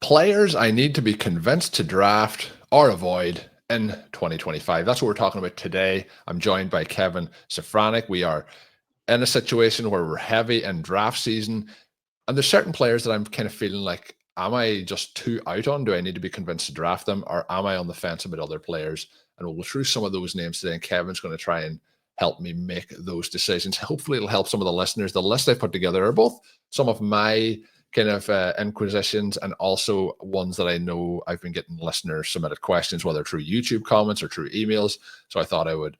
Players I need to be convinced to draft or avoid in 2025. That's what we're talking about today. I'm joined by Kevin Szafraniec. We are in a situation where we're heavy in draft season, and there's certain players that I'm kind of feeling like, am I just too out on? Do I need to be convinced to draft them, or am I on the fence about other players? And we'll go through some of those names today, and Kevin's going to try and help me make those decisions. Hopefully, it'll help some of the listeners. The list I put together are both some of my kind of inquisitions and also ones that I know I've been getting listeners submitted questions, whether through YouTube comments or through emails. So I thought I would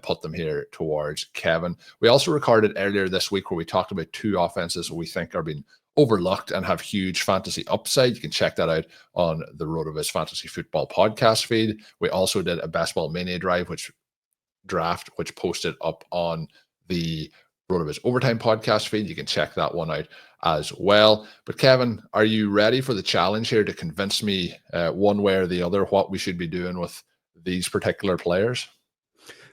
put them here towards Kevin. We also recorded earlier this week where we talked about two offenses we think are being overlooked and have huge fantasy upside. You can check that out on the RotoViz Fantasy Football podcast feed. We also did a Best Ball Mania draft, which posted up on the RotoViz Overtime podcast feed. You can check that one out as well. But Kevin, are you ready for the challenge here to convince me one way or the other what we should be doing with these particular players?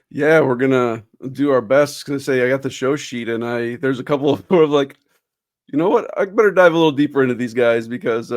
Yeah, we're gonna do our best. Gonna say I got the show sheet, and there's a couple of like, you know what? I better dive a little deeper into these guys because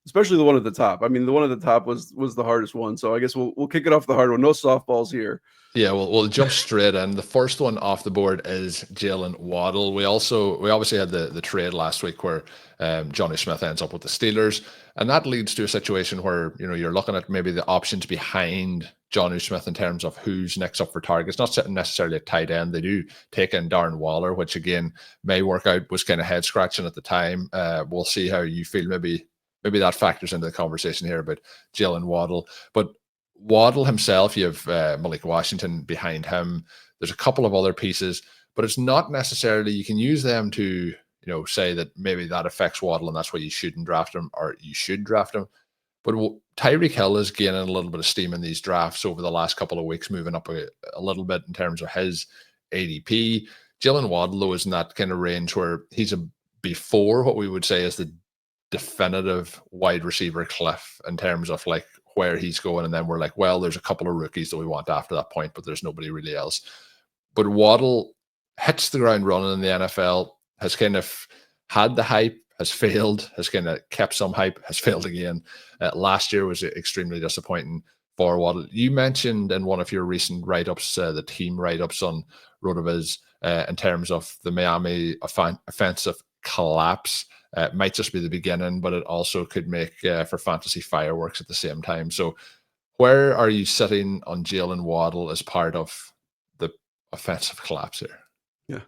especially the one at the top. I mean, the one at the top was the hardest one. So I guess we'll kick it off the hard one. No softballs here. Yeah, we'll jump straight in. The first one off the board is Jaylen Waddle. We obviously had the trade last week where Johnny Smith ends up with the Steelers, and that leads to a situation where you're looking at maybe the options behind Johnny Smith in terms of who's next up for targets. Not sitting necessarily at tight end. They do take in Darren Waller, which again may work out. Was kind of head scratching at the time. We'll see how you feel. Maybe that factors into the conversation here about Jaylen Waddle, but Waddle himself, you have Malik Washington behind him. There's a couple of other pieces, but it's not necessarily, you can use them to, say that maybe that affects Waddle and that's why you shouldn't draft him or you should draft him. But Tyreek Hill is gaining a little bit of steam in these drafts over the last couple of weeks, moving up a little bit in terms of his ADP. Jaylen Waddle, though, is in that kind of range where he's before what we would say is the definitive wide receiver cliff in terms of like where he's going, and then we're like, well, there's a couple of rookies that we want after that point, but there's nobody really else. But Waddle hits the ground running in the NFL, has kind of had the hype, has failed, has kind of kept some hype, has failed again. Last year was extremely disappointing for Waddle. You mentioned in one of your recent write-ups, the team write-ups on RotoViz, in terms of the Miami offensive collapse. It might just be the beginning, but it also could make for fantasy fireworks at the same time. So where are you sitting on Jaylen Waddle as part of the offensive collapse here? Yeah.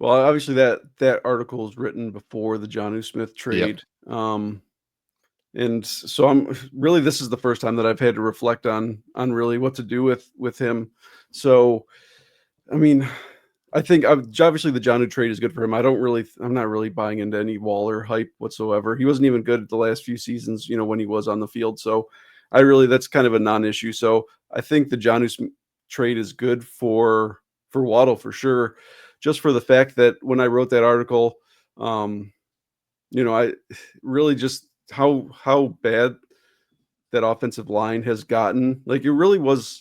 Well, obviously that article is written before the Jonnu Smith trade. Yep. And so this is the first time that I've had to reflect on really what to do with him. So, I mean, I think obviously the Jonnu trade is good for him. I'm not really buying into any Waller hype whatsoever. He wasn't even good the last few seasons, when he was on the field. So that's kind of a non-issue. So I think the Jonnu trade is good for Waddle for sure. Just for the fact that when I wrote that article, I really just how bad that offensive line has gotten. Like it really was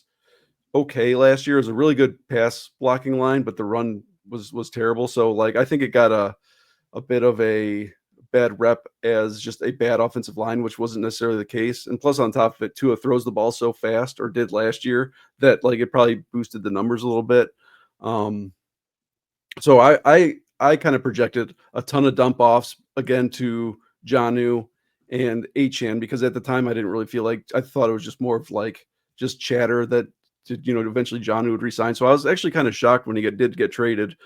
okay last year. It was a really good pass blocking line, but the run was terrible. So like I think it got a bit of a bad rep as just a bad offensive line, which wasn't necessarily the case. And plus on top of it, Tua throws the ball so fast, or did last year, that like it probably boosted the numbers a little bit. So I kind of projected a ton of dump offs again to Jonnu and Achane, because at the time I didn't really feel like, I thought it was just more of like just chatter that eventually Jonnu would resign. So I was actually kind of shocked when he did get traded,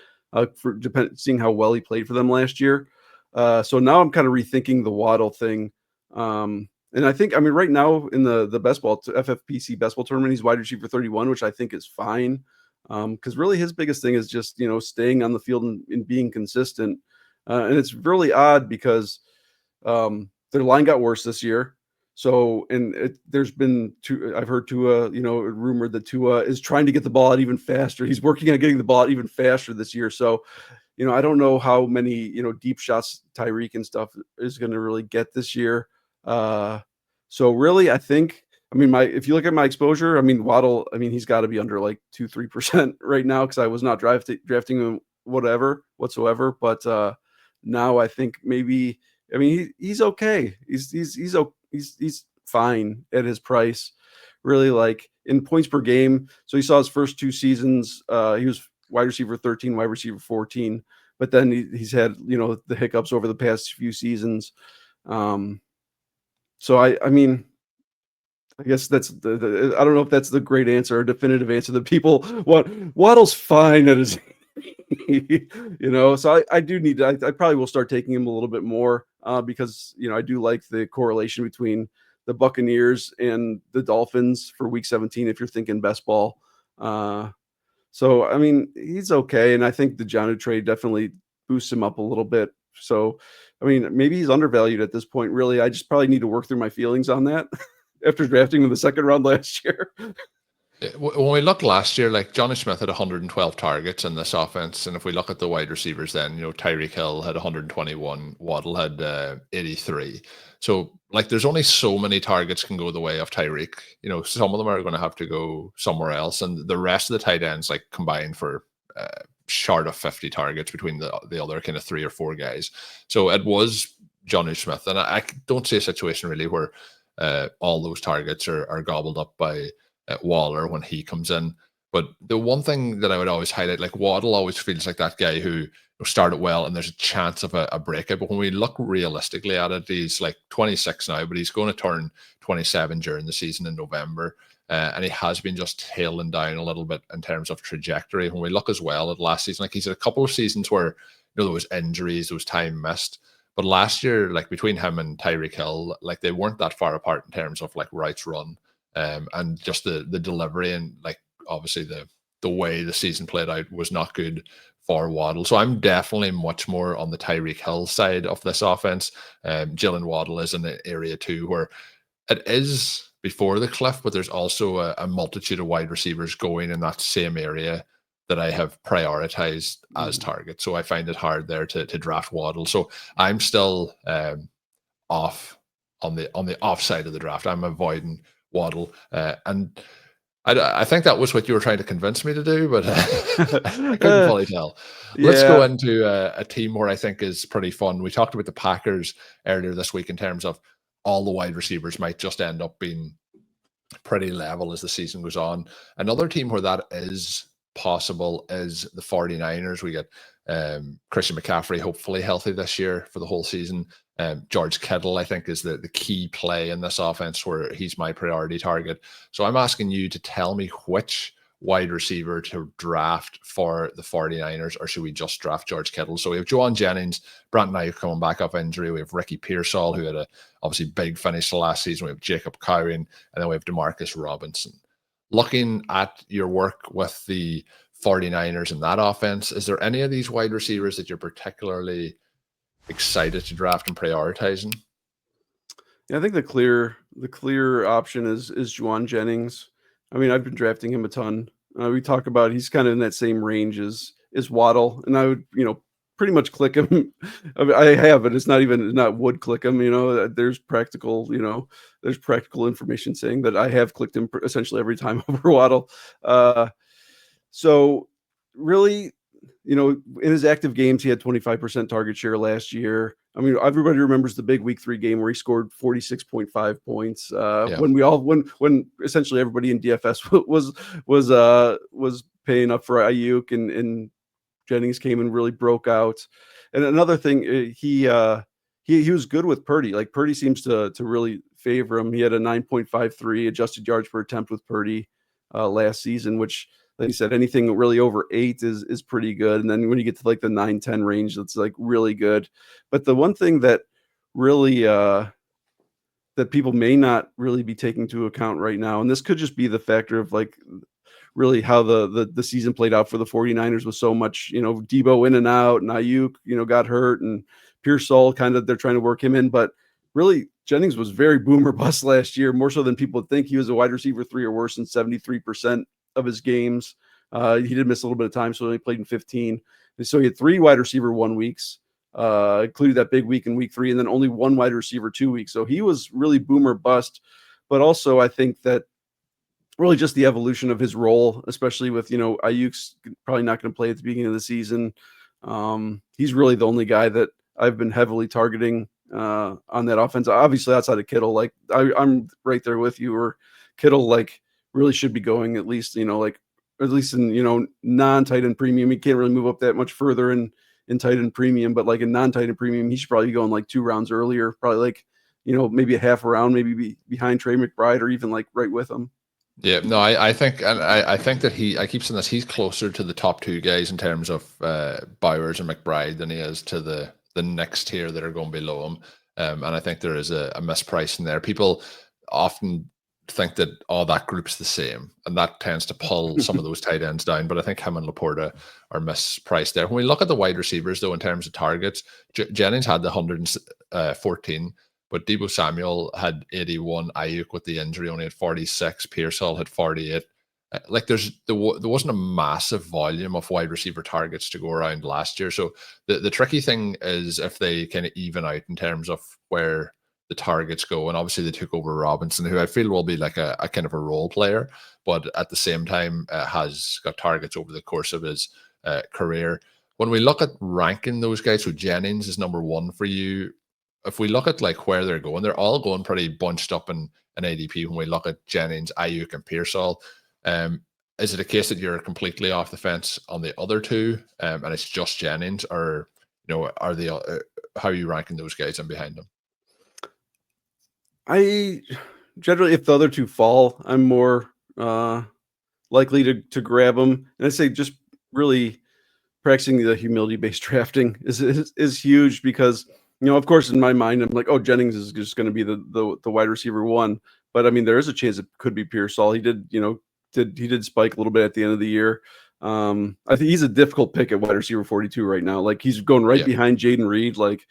seeing how well he played for them last year. So now I'm kind of rethinking the Waddle thing. And I think, right now in the best ball FFPC best ball tournament, he's wide receiver 31, which I think is fine. Because really his biggest thing is just, staying on the field and being consistent. And it's really odd because their line got worse this year. So, there's been I've heard Tua, rumored that Tua is trying to get the ball out even faster. He's working on getting the ball out even faster this year. So, I don't know how many, deep shots Tyreek and stuff is going to really get this year. So really, I think, if you look at my exposure, Waddle, he's got to be under like 2-3% right now, because I was not drafting him whatsoever. But now I think maybe I mean, he's okay. He's fine at his price. Really, like in points per game. So you saw his first 2 seasons. He was wide receiver 13, wide receiver 14, but then he's had the hiccups over the past few seasons. So I mean, I guess that's I don't know if that's the great answer or definitive answer that people want. Waddle's fine at his so I do need to, I probably will start taking him a little bit more because I do like the correlation between the Buccaneers and the Dolphins for week 17 if you're thinking best ball. So I mean, he's okay, and I think the Jonnu trade definitely boosts him up a little bit. So I mean, maybe he's undervalued at this point. Really, I just probably need to work through my feelings on that after drafting him in the second round last year. When we look last year, like Johnny Smith had 112 targets in this offense, and if we look at the wide receivers, then Tyreek Hill had 121, Waddle had 83. So like, there's only so many targets can go the way of Tyreek. Some of them are going to have to go somewhere else, and the rest of the tight ends like combined for short of 50 targets between the other kind of 3 or 4 guys. So it was Johnny Smith, and I don't see a situation really where all those targets are gobbled up by Waller when he comes in. But the one thing that I would always highlight, like Waddle always feels like that guy who started well and there's a chance of a breakout. But when we look realistically at it, he's like 26 now, but he's going to turn 27 during the season in November. And he has been just tailing down a little bit in terms of trajectory. When we look as well at last season, like he's had a couple of seasons where there was injuries, there was time missed. But last year, like between him and Tyreek Hill, like they weren't that far apart in terms of like routes run. And just the delivery, and like obviously the way the season played out was not good for Waddle. So I'm definitely much more on the Tyreek Hill side of this offense. Jaylen Waddle is in an area too where it is before the cliff, but there's also a multitude of wide receivers going in that same area that I have prioritized as targets. So I find it hard there to draft Waddle. So I'm still off on the offside of the draft. I'm avoiding Waddle, and I think that was what you were trying to convince me to do, but I couldn't fully tell. Let's go into a team where I think is pretty fun. We talked about the Packers earlier this week in terms of all the wide receivers might just end up being pretty level as the season goes on. Another team where that is possible is the 49ers. We get Christian McCaffrey hopefully healthy this year for the whole season. George Kittle, I think, is the key play in this offense where he's my priority target. So I'm asking you to tell me which wide receiver to draft for the 49ers, or should we just draft George Kittle? So we have Jauan Jennings, Brandon Aiyuk coming back off injury. We have Ricky Pearsall, who had a obviously big finish last season. We have Jacob Cowing, and then we have Demarcus Robinson. Looking at your work with the 49ers in that offense, is there any of these wide receivers that you're particularly excited to draft and prioritizing? Yeah, I think the clear option is Jauan Jennings. I mean, I've been drafting him a ton. We talk about he's kind of in that same range as Waddle, and I would pretty much click him. I have, but it's not would click him. There's practical information saying that I have clicked him essentially every time over Waddle. So really, in his active games, he had 25% target share last year. I mean, everybody remembers the big week 3 game where he scored 46.5 points. When essentially everybody in DFS was paying up for Aiyuk, and Jennings came and really broke out. And another thing, he was good with Purdy. Like Purdy seems to really favor him. He had a 9.53 adjusted yards per attempt with Purdy last season, which, like you said, anything really over 8 is pretty good. And then when you get to like the 9-10 range, that's like really good. But the one thing that really that people may not really be taking into account right now, and this could just be the factor of like really how the season played out for the 49ers with so much, Debo in and out, and Aiyuk, got hurt, and Pearsall they're trying to work him in. But really, Jennings was very boomer bust last year, more so than people would think. He was a wide receiver 3 or worse in 73% of his games. He did miss a little bit of time, so he only played in 15. And so he had 3 wide receiver 1 weeks, including that big week in week 3, and then only 1 wide receiver 2 weeks. So he was really boomer bust. But also, I think that really just the evolution of his role, especially with, Aiyuk's probably not going to play at the beginning of the season. He's really the only guy that I've been heavily targeting on that offense. Obviously, outside of Kittle, like I'm right there with you. Or Kittle, like really should be going at least, like at least in non-tight end premium. He can't really move up that much further in tight end premium, but like in non-tight end premium, he should probably be going like 2 rounds earlier, probably like maybe a half a round, maybe be behind Trey McBride or even like right with him. Yeah, no, I think, and I think that I keep saying this, he's closer to the top 2 guys in terms of Bowers and McBride than he is to the next tier that are going below him. And I think there is a mispricing there. People often think that that group's the same, and that tends to pull some of those tight ends down. But I think him and Laporta are mispriced there. When we look at the wide receivers, though, in terms of targets, Jennings had the 114. But Deebo Samuel had 81. Aiyuk with the injury only had 46. Pearsall had 48. Like there wasn't a massive volume of wide receiver targets to go around last year. So the tricky thing is if they kind of even out in terms of where the targets go. And obviously they took over Robinson, who I feel will be like a kind of a role player, but at the same time has got targets over the course of his career. When we look at ranking those guys, so Jennings is number 1 for you. If we look at like where they're going, they're all going pretty bunched up in ADP. When we look at Jennings, Aiyuk, and Pearsall, is it a case that you're completely off the fence on the other 2, and it's just Jennings, or are they? How are you ranking those guys in behind them? I generally, if the other 2 fall, I'm more likely to grab them. And I say just really practicing the humility-based drafting is huge because. Of course, in my mind, I'm like, oh, Jennings is just going to be the wide receiver 1. But I mean, there is a chance it could be Pearsall. He did, he did spike a little bit at the end of the year. I think he's a difficult pick at wide receiver 42 right now. Like he's going right behind Jaden Reed. Like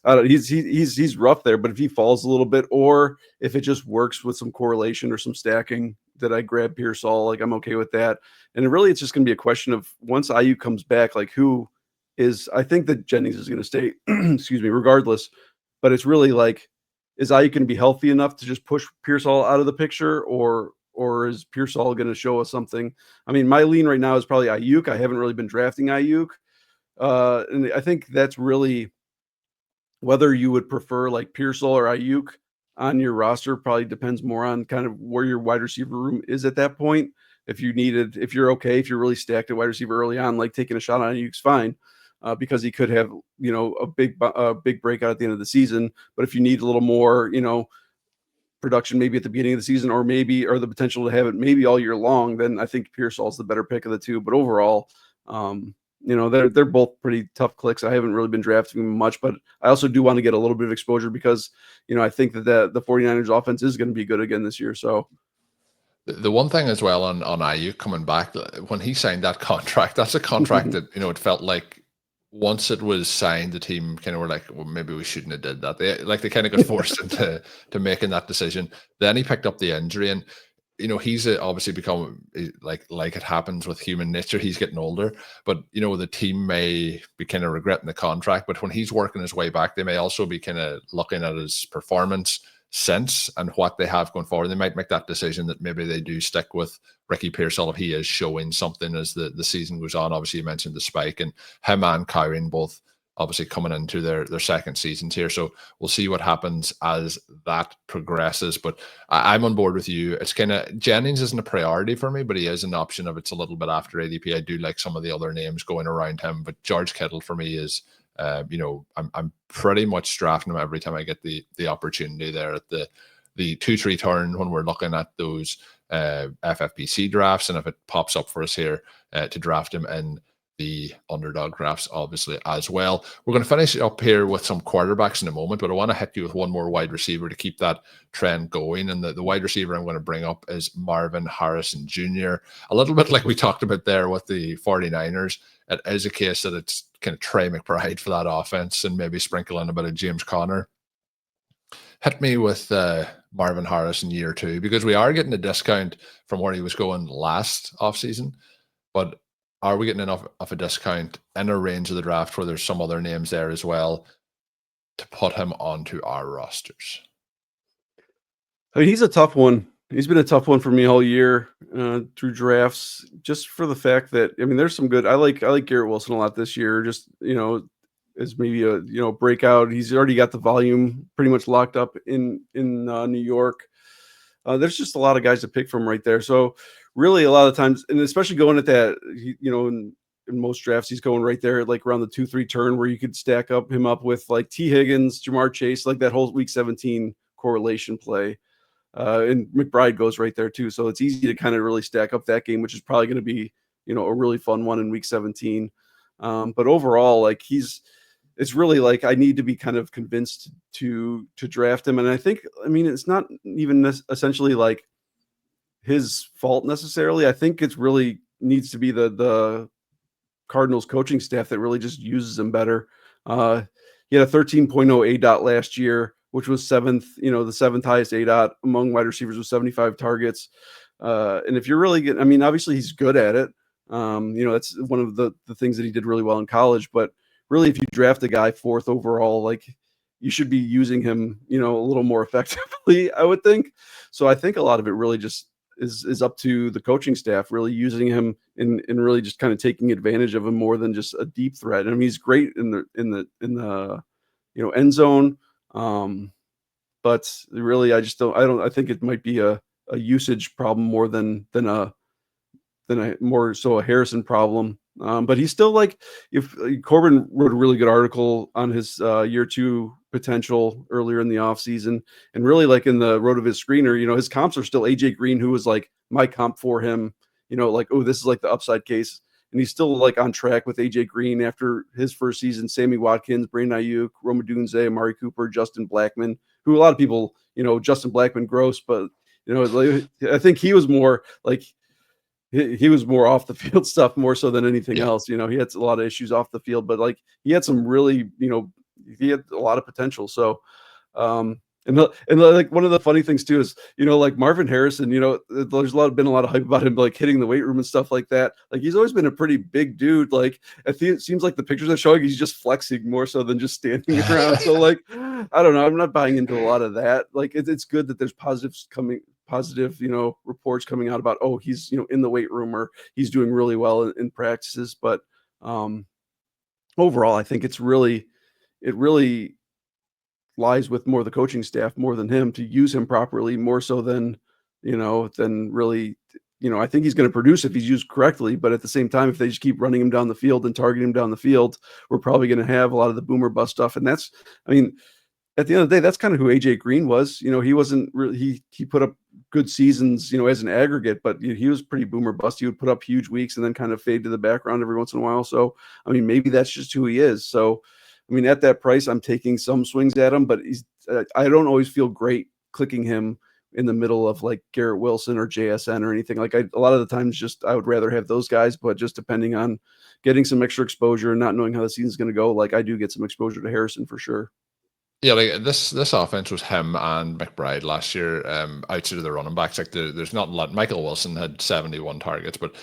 he's rough there. But if he falls a little bit, or if it just works with some correlation or some stacking, that I grab Pearsall, like I'm okay with that. And really, it's just going to be a question of once Aiyuk comes back, like who. I think that Jennings is going to stay, excuse me, regardless. But it's really like, is Aiyuk going to be healthy enough to just push Pearsall out of the picture, or is Pearsall going to show us something? I mean, my lean right now is probably Aiyuk. I haven't really been drafting Aiyuk. And I think that's really whether you would prefer like Pearsall or Aiyuk on your roster probably depends more on kind of where your wide receiver room is at that point. If you're okay, if you're really stacked at wide receiver early on, like taking a shot on Aiyuk's fine. Because he could have, a big breakout at the end of the season. But if you need a little more, production maybe at the beginning of the season, or the potential to have it maybe all year long, then I think Pearsall's the better pick of the 2. But overall, they're both pretty tough clicks. I haven't really been drafting them much, but I also do want to get a little bit of exposure because, I think that the 49ers offense is going to be good again this year. So. The one thing as well on Aiyuk coming back, when he signed that contract, that's a contract that, it felt like once it was signed, the team kind of were like, well, maybe we shouldn't have did that. They kind of got forced into making that decision. Then he picked up the injury, and he's obviously become like it happens with human nature. He's getting older, but the team may be kind of regretting the contract. But when he's working his way back, they may also be kind of looking at his performance since and what they have going forward. They might make that decision that maybe they do stick with Ricky Pearsall if he is showing something as the season goes on. Obviously, you mentioned the spike, and him and Kyron both obviously coming into their second seasons here. So we'll see what happens as that progresses. But I'm on board with you. It's kind of Jennings isn't a priority for me, but he is an option if it's a little bit after ADP. I do like some of the other names going around him, but George Kittle for me is I'm pretty much drafting him every time I get the opportunity there at the 2-3 turn when we're looking at those FFPC drafts, and if it pops up for us here to draft him in the underdog drafts, obviously as well. We're going to finish up here with some quarterbacks in a moment, but I want to hit you with one more wide receiver to keep that trend going. And the wide receiver I'm going to bring up is Marvin Harrison Jr. A little bit like we talked about there with the 49ers. It is a case that it's kind of Trey McBride for that offense and maybe sprinkle in a bit of James Conner. Hit me with Marvin Harrison year 2, because we are getting a discount from where he was going last offseason, but are we getting enough of a discount in a range of the draft where there's some other names there as well to put him onto our rosters? I mean, he's a tough one. He's been a tough one for me all year through drafts, just for the fact that, I mean, there's some good. I like Garrett Wilson a lot this year. Just, as maybe a breakout. He's already got the volume pretty much locked up in New York. There's just a lot of guys to pick from right there. So really, a lot of times, and especially going at that, in most drafts, he's going right there, like around the 2-3 turn, where you could stack him up with like T. Higgins, Jamar Chase, like that whole Week 17 correlation play. And McBride goes right there too. So it's easy to kind of really stack up that game, which is probably going to be, a really fun one in Week 17. But overall, like it's really like I need to be kind of convinced to draft him. And I think, it's not even essentially like his fault necessarily. I think it's really needs to be the Cardinals coaching staff that really just uses him better. He had a 13.0 ADOT last year, which was seventh, the seventh highest ADOT among wide receivers with 75 targets. And if you're really getting, obviously he's good at it. That's one of the things that he did really well in college, but really if you draft a guy fourth overall, like you should be using him, a little more effectively, I would think. So I think a lot of it really just is up to the coaching staff really using him and really just kind of taking advantage of him more than just a deep threat. He's great in the end zone. But really I think it might be a usage problem more than a more so a Harrison problem. But he's still like, if Corbin wrote a really good article on his year 2 potential earlier in the offseason, and really like in the RotoViz screener, his comps are still AJ Green, who was like my comp for him, like, oh, this is like the upside case. And he's still like on track with AJ Green after his first season. Sammy Watkins, Brandon Aiyuk, Rome Odunze, Amari Cooper, Justin Blackmon, who a lot of people, Justin Blackmon gross, but like, I think he was more like, he was more off the field stuff more so than anything else. He had a lot of issues off the field, but like he had some really, he had a lot of potential. So, and like one of the funny things too is, like Marvin Harrison, there's been a lot of hype about him, like hitting the weight room and stuff like that. Like he's always been a pretty big dude. Like it seems like the pictures are showing he's just flexing more so than just standing around. So like, I don't know. I'm not buying into a lot of that. Like it's good that there's positive, reports coming out about, oh, he's, in the weight room or he's doing really well in practices. But overall, I think it really lies with more the coaching staff more than him to use him properly, more so than really, I think he's going to produce if he's used correctly. But at the same time, if they just keep running him down the field and targeting him down the field, we're probably going to have a lot of the boomer bust stuff. And that's, at the end of the day, that's kind of who AJ Green was. He wasn't really, he put up good seasons, as an aggregate, but he was pretty boomer bust. He would put up huge weeks and then kind of fade to the background every once in a while. So, maybe that's just who he is. So, at that price, I'm taking some swings at him, but I don't always feel great clicking him in the middle of like Garrett Wilson or JSN or anything. Like a lot of the times I would rather have those guys, but just depending on getting some extra exposure and not knowing how the season's going to go, like I do get some exposure to Harrison for sure. Yeah, like this offense was him and McBride last year. Outside of the running backs, like there's not a lot. Michael Wilson had 71 targets, but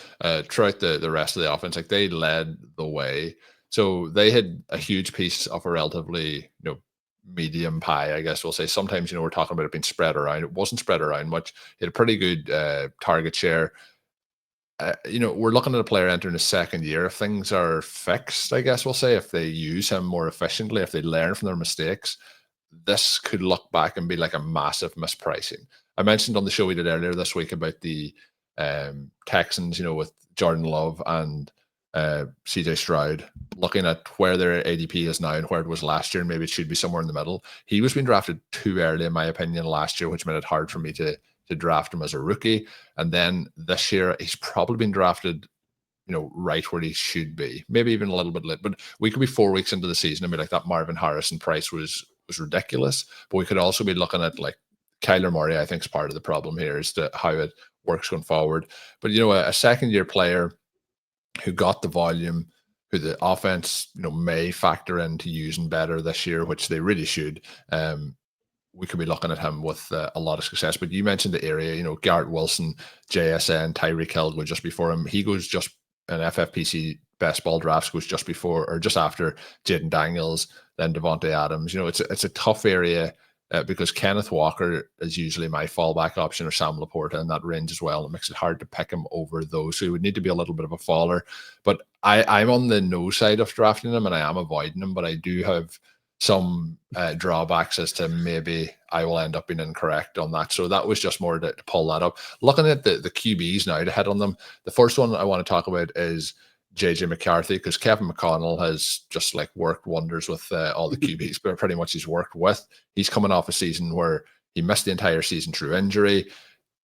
throughout the rest of the offense, like they led the way. So they had a huge piece of a relatively medium pie, I guess we'll say. Sometimes we're talking about it being spread around. It wasn't spread around much. He had a pretty good target share. We're looking at a player entering his second year. If things are fixed, I guess we'll say, if they use him more efficiently, if they learn from their mistakes, this could look back and be like a massive mispricing. I mentioned on the show we did earlier this week about the Texans, with Jordan Love and CJ Stroud, looking at where their ADP is now and where it was last year, and maybe it should be somewhere in the middle. He was being drafted too early, in my opinion, last year, which made it hard for me to draft him as a rookie. And then this year, he's probably been drafted, right where he should be, maybe even a little bit late. But we could be 4 weeks into the season and be like, that Marvin Harrison price was ridiculous. But we could also be looking at like Kyler Murray, I think, is part of the problem here as to how it works going forward. But, a second-year player who got the volume, who the offense, may factor into using better this year, which they really should. We could be looking at him with a lot of success. But you mentioned the area, Garrett Wilson, JSN, Tyreek Hill go just before him. He goes just an FFPC best ball drafts goes just before or just after Jaden Daniels, then Devontae Adams. It's a tough area because Kenneth Walker is usually my fallback option, or Sam Laporta in that range as well. It makes it hard to pick him over those. So he would need to be a little bit of a faller. But I'm on the no side of drafting him, and I am avoiding him, but I do have some drawbacks as to maybe I will end up being incorrect on that. So that was just more to pull that up. Looking at the QBs now to hit on them, the first one I want to talk about is JJ McCarthy, because Kevin McConnell has just like worked wonders with all the QBs, but pretty much he's worked with. He's coming off a season where he missed the entire season through injury.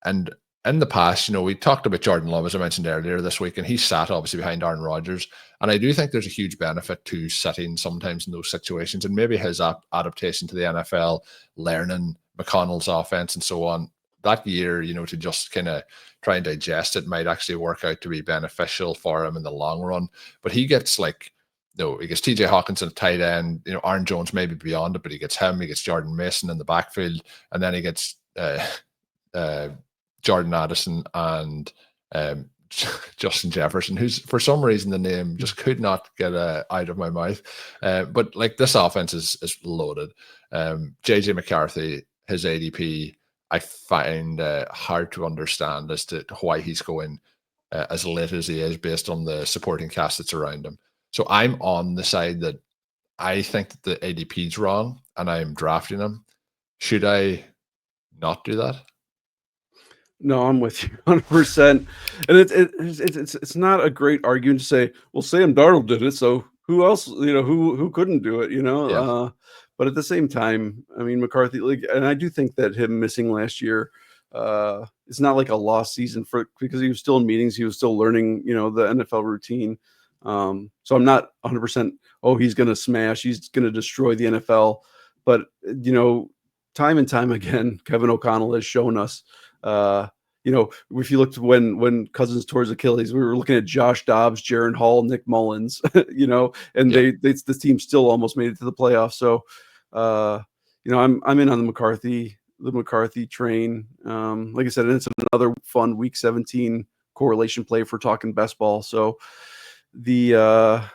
And in the past, we talked about Jordan Love, as I mentioned earlier this week, and he sat obviously behind Aaron Rodgers. And I do think there's a huge benefit to sitting sometimes in those situations, and maybe his adaptation to the NFL, learning McConnell's offense and so on. That year, to just kind of try and digest it might actually work out to be beneficial for him in the long run. But he gets he gets TJ Hawkinson at tight end, Aaron Jones maybe beyond it, but he gets Jordan Mason in the backfield, and then he gets Jordan Addison and Justin Jefferson, who's for some reason the name just could not get out of my mouth. But like, this offense is loaded. JJ McCarthy, his ADP, I find hard to understand as to why he's going as late as he is based on the supporting cast that's around him. So I'm on the side that I think that the ADP is wrong and I'm drafting him. Should I not do that? No, I'm with you 100%. And it's not a great argument to say, well, Sam Darnold did it, so who else, who couldn't do it, Yeah. But at the same time, I mean, McCarthy, and I do think that him missing last year, it's not like a lost season because he was still in meetings, he was still learning, the NFL routine. So I'm not 100%, he's going to smash, he's going to destroy the NFL. But, time and time again, Kevin O'Connell has shown us, if you looked when Cousins tore his Achilles, we were looking at Josh Dobbs, Jaron Hall, Nick Mullins, and the team still almost made it to the playoffs. So, I'm in on the McCarthy train. Like I said, and it's another fun Week 17 correlation play for talking best ball. So the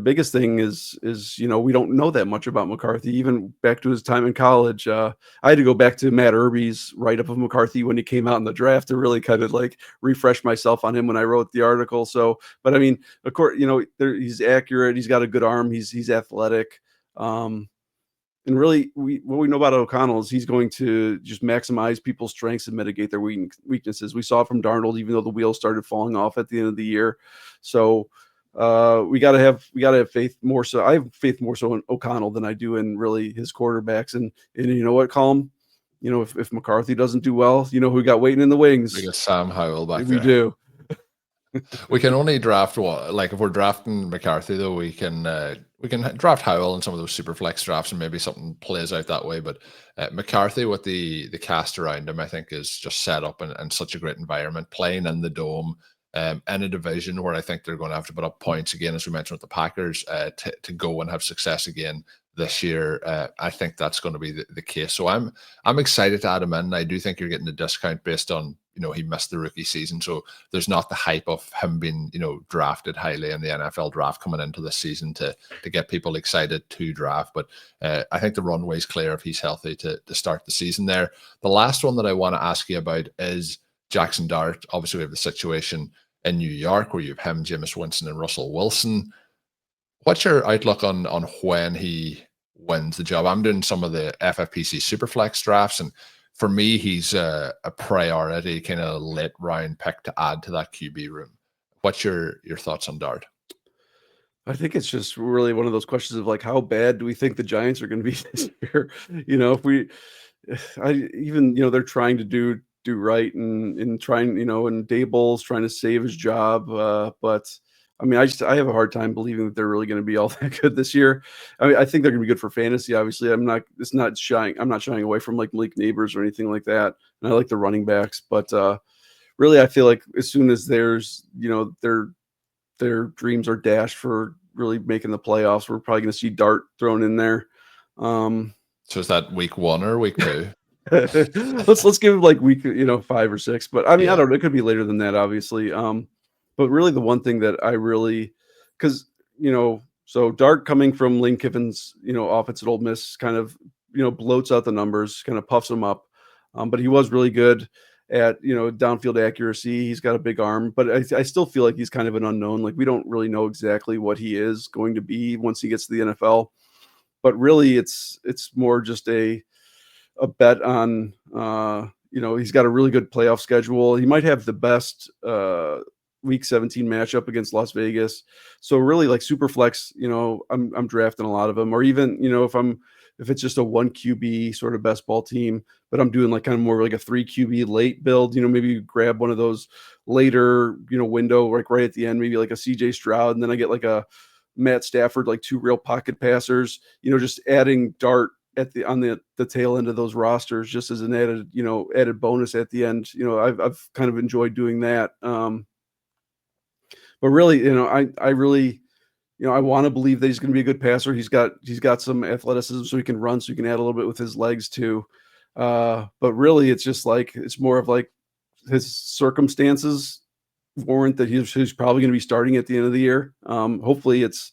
biggest thing is we don't know that much about McCarthy, even back to his time in college. I had to go back to Matt Irby's write-up of McCarthy when he came out in the draft to really kind of like refresh myself on him when I wrote the article. So, but I mean, of course, he's accurate. He's got a good arm. He's athletic. And really, what we know about O'Connell is he's going to just maximize people's strengths and mitigate their weaknesses. We saw it from Darnold, even though the wheels started falling off at the end of the year. So we gotta have faith more so. I have faith more so in O'Connell than I do in really his quarterbacks. And you know what, Colm? If McCarthy doesn't do well, who we got waiting in the wings? We got Sam Howell back there. We do. We can only draft if we're drafting McCarthy, though, we can draft Howell in some of those super flex drafts, and maybe something plays out that way. But McCarthy, with the cast around him, I think is just set up in such a great environment, playing in the dome, in a division where I think they're going to have to put up points again, as we mentioned with the Packers, to go and have success again this year. I think that's going to be the case. So I'm excited to add him in. I do think you're getting a discount based on he missed the rookie season, so there's not the hype of him being drafted highly in the NFL draft coming into this season to get people excited to draft. But I think the runway's clear if he's healthy to start the season there. The last one that I want to ask you about is Jaxon Dart. Obviously, we have the situation in New York where you have him, Jameis Winston, and Russell Wilson. What's your outlook on when he wins the job? I'm doing some of the FFPC Superflex drafts, and for me, he's a priority kind of late round pick to add to that QB room. What's your thoughts on Dart? I think it's just really one of those questions of like, how bad do we think the Giants are going to be this year? They're trying to do right and trying, and Daboll's trying to save his job. But I mean, I have a hard time believing that they're really going to be all that good this year. I mean, I think they're going to be good for fantasy. Obviously, I'm not shying away from like Malik Neighbors or anything like that. And I like the running backs, but really, I feel like as soon as there's, their dreams are dashed for really making the playoffs, we're probably going to see Dart thrown in there. So is that week 1 or week 2? let's give it like week 5 or 6. But I mean, I don't know. It could be later than that, obviously. But really, the one thing that I really, because so Dart coming from Lane Kiffin's offense at Ole Miss kind of bloats out the numbers, kind of puffs them up. But he was really good at downfield accuracy. He's got a big arm, but I still feel like he's kind of an unknown. Like we don't really know exactly what he is going to be once he gets to the NFL. But really, it's more just a bet on he's got a really good playoff schedule. He might have the best Week 17 matchup against Las Vegas. So really, like super flex, I'm drafting a lot of them, or even if it's just a 1 QB sort of best ball team, but I'm doing like kind of more like a 3 QB late build, maybe you grab one of those later, window, like right at the end, maybe like a CJ Stroud. And then I get like a Matt Stafford, like 2 real pocket passers, just adding Dart on the tail end of those rosters, just as an added bonus at the end. I've kind of enjoyed doing that. But really, I really, I want to believe that he's going to be a good passer. He's got some athleticism, so he can run, so he can add a little bit with his legs too. But really, it's just like it's more of like his circumstances warrant that he's probably going to be starting at the end of the year. Hopefully, it's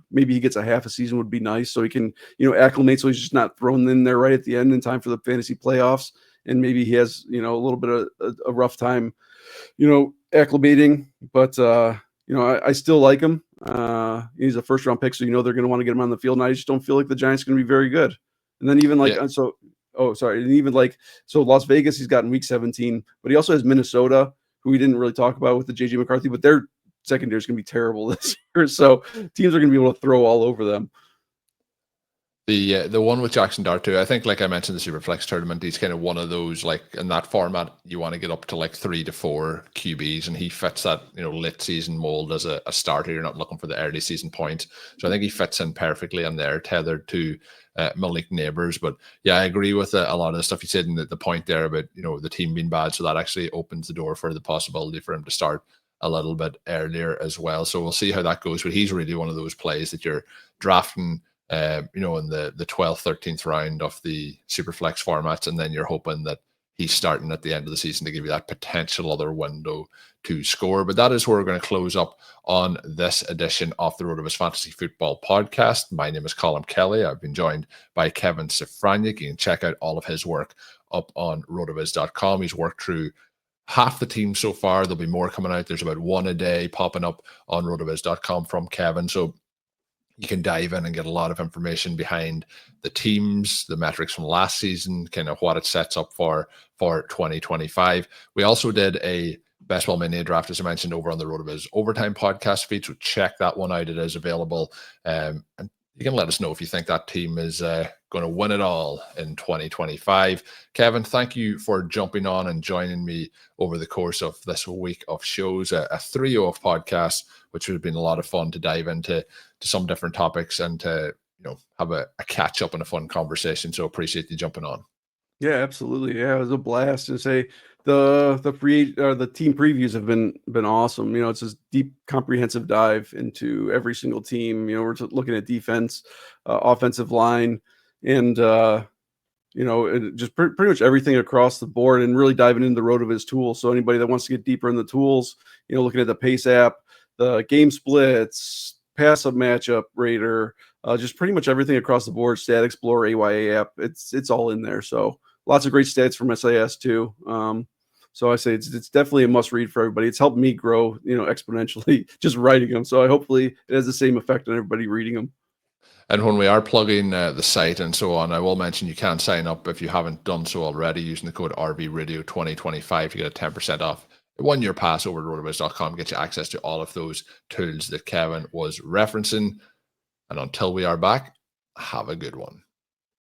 maybe he gets a half a season would be nice, so he can acclimate, so he's just not thrown in there right at the end in time for the fantasy playoffs. And maybe he has a little bit of a rough time, acclimating, but I still like him. He's a first round pick, so they're going to want to get him on the field. And I just don't feel like the Giants are going to be very good. And then even like and even like Las Vegas, he's got in Week 17, but he also has Minnesota, who we didn't really talk about with the JJ McCarthy, but their secondary is going to be terrible this year. So teams are going to be able to throw all over them. The one with Jaxon Dart too, I think, like I mentioned, the Superflex tournament, he's kind of one of those, like in that format, you want to get up to like 3 to 4 QBs, and he fits that late season mold as a starter. You're not looking for the early season points, so I think he fits in perfectly in there, tethered to Malik Neighbors. But yeah, I agree with a lot of the stuff you said, and the point there about the team being bad, so that actually opens the door for the possibility for him to start a little bit earlier as well. So we'll see how that goes. But he's really one of those plays that you're drafting in the 12th, 13th round of the Superflex formats, and then you're hoping that he's starting at the end of the season to give you that potential other window to score. But that is where we're going to close up on this edition of the RotoViz Fantasy Football Podcast. My name is Colm Kelly. I've been joined by Kevin Szafraniec. You can check out all of his work up on rotoviz.com. He's worked through half the team so far. There'll be more coming out. There's about one a day popping up on rotoviz.com from Kevin. So you can dive in and get a lot of information behind the teams, the metrics from last season, kind of what it sets up for 2025. We also did a Best Ball Mini Draft, as I mentioned, over on the RotoViz Overtime podcast feed. So check that one out. It is available. And you can let us know if you think that team is going to win it all in 2025. Kevin, thank you for jumping on and joining me over the course of this week of shows, a trio of podcasts, which would have been a lot of fun to dive into some different topics and to have a catch up and a fun conversation. So appreciate you jumping on. Yeah, absolutely. Yeah, it was a blast. And say the team previews have been awesome. It's this deep, comprehensive dive into every single team. We're looking at defense, offensive line, and just pretty much everything across the board, and really diving into the RotoViz tools. So anybody that wants to get deeper in the tools, looking at the Pace app, the game splits, pass up matchup rater, just pretty much everything across the board. Stat Explorer, AYA app, it's all in there. So lots of great stats from SAS too. So I say it's definitely a must read for everybody. It's helped me grow, exponentially just writing them. So hopefully it has the same effect on everybody reading them. And when we are plugging the site and so on, I will mention you can sign up if you haven't done so already using the code RVRadio2025 to get a 10% off. A 1-year pass over to rotoviz.com, get you access to all of those tools that Kevin was referencing. And until we are back, have a good one.